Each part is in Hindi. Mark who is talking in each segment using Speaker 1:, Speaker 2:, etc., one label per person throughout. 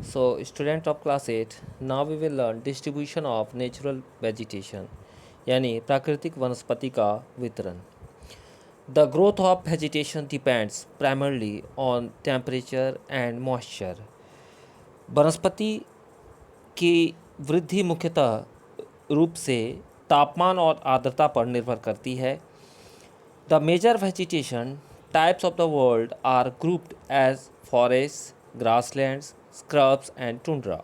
Speaker 1: So, student of class 8, now we will learn distribution of natural vegetation यानी प्राकृतिक वनस्पति का वितरण. The growth of vegetation depends primarily on temperature and moisture. वनस्पति की वृद्धि मुख्यतः रूप से तापमान और आर्द्रता पर निर्भर करती है. The major vegetation types of the world are grouped as forests, grasslands, scrubs and tundra.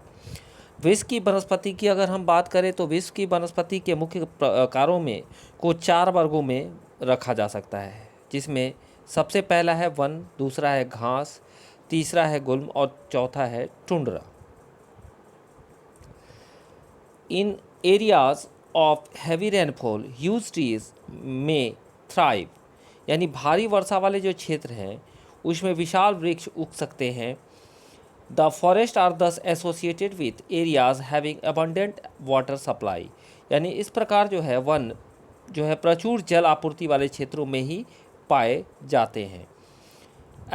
Speaker 1: विश्व की वनस्पति की अगर हम बात करें तो विश्व की वनस्पति के मुख्य प्रकारों में को 4 वर्गों में रखा जा सकता है, जिसमें सबसे पहला है वन, दूसरा है घास, तीसरा है गुल्म और चौथा है tundra. In areas of heavy rainfall huge trees में थ्राइव, यानी भारी वर्षा वाले जो क्षेत्र हैं उसमें विशाल वृक्ष उग सकते हैं. The forests are thus associated with areas having abundant water supply. यानी इस प्रकार जो है वन जो है प्रचुर जल आपूर्ति वाले क्षेत्रों में ही पाए जाते हैं.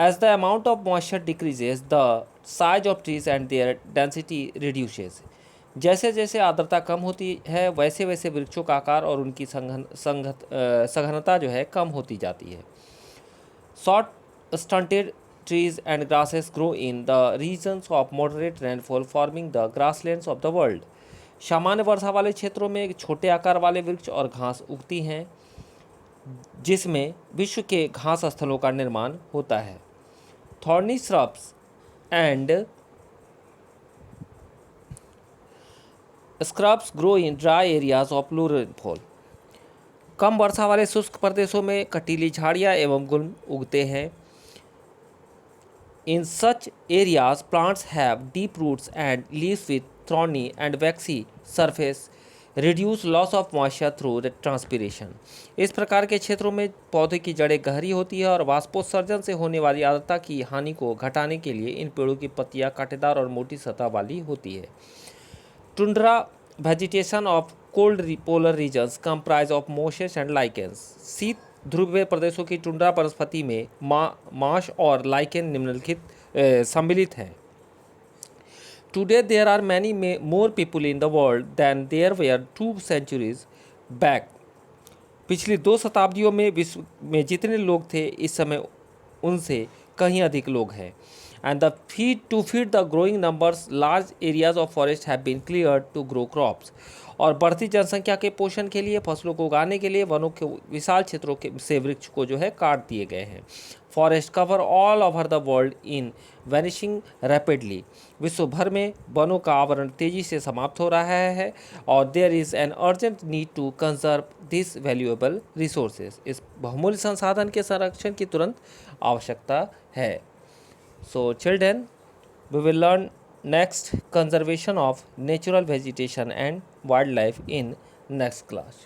Speaker 1: As the amount of moisture decreases, the size of trees and their density reduces. जैसे जैसे आर्द्रता कम होती है वैसे वैसे वृक्षों का आकार और उनकी सघनता जो है कम होती जाती है. Short stunted trees and grasses grow in the regions of moderate rainfall, forming the grasslands of the world. सामान्य वर्षा वाले क्षेत्रों में छोटे आकार वाले वृक्ष और घास उगती हैं, जिसमें विश्व के घास स्थलों का निर्माण होता है. Thorny shrubs and scrubs grow in dry areas of low rainfall. कम वर्षा वाले शुष्क प्रदेशों में कटीली झाड़ियाँ एवं गुल्म उगते हैं. In such areas, plants have deep roots and leaves with thorny and waxy surface reduce loss of moisture through transpiration. इस प्रकार के क्षेत्रों में पौधे की जड़ें गहरी होती है और वाष्पोत्सर्जन से होने वाली आर्द्रता की हानि को घटाने के लिए इन पेड़ों की पत्तियां कांटेदार और मोटी सतह वाली होती है. Tundra vegetation of cold polar regions comprise of mosses and lichens. शीत ध्रुवीय प्रदेशों की टुंड्रा वनस्पति में माश और लाइकेन निम्नलिखित सम्मिलित हैं. Today there are many more people in the world than there were 2 centuries back. पिछली 2 शताब्दियों में विश्व में जितने लोग थे इस समय उनसे कहीं अधिक लोग हैं. And to feed the growing numbers, large areas of forest have been cleared to grow crops. और बढ़ती जनसंख्या के पोषण के लिए फसलों को उगाने के लिए वनों के विशाल क्षेत्रों के से वृक्ष को जो है काट दिए गए हैं. Forest cover all over the world in vanishing rapidly. विश्व भर में वनों का आवरण तेजी से समाप्त हो रहा है और there is an urgent need to conserve this valuable resources. इस बहुमूल्य संसाधन के संरक्षण की तुरंत आवश्यकता है. So children, we will learn next conservation of natural vegetation and wildlife in next class.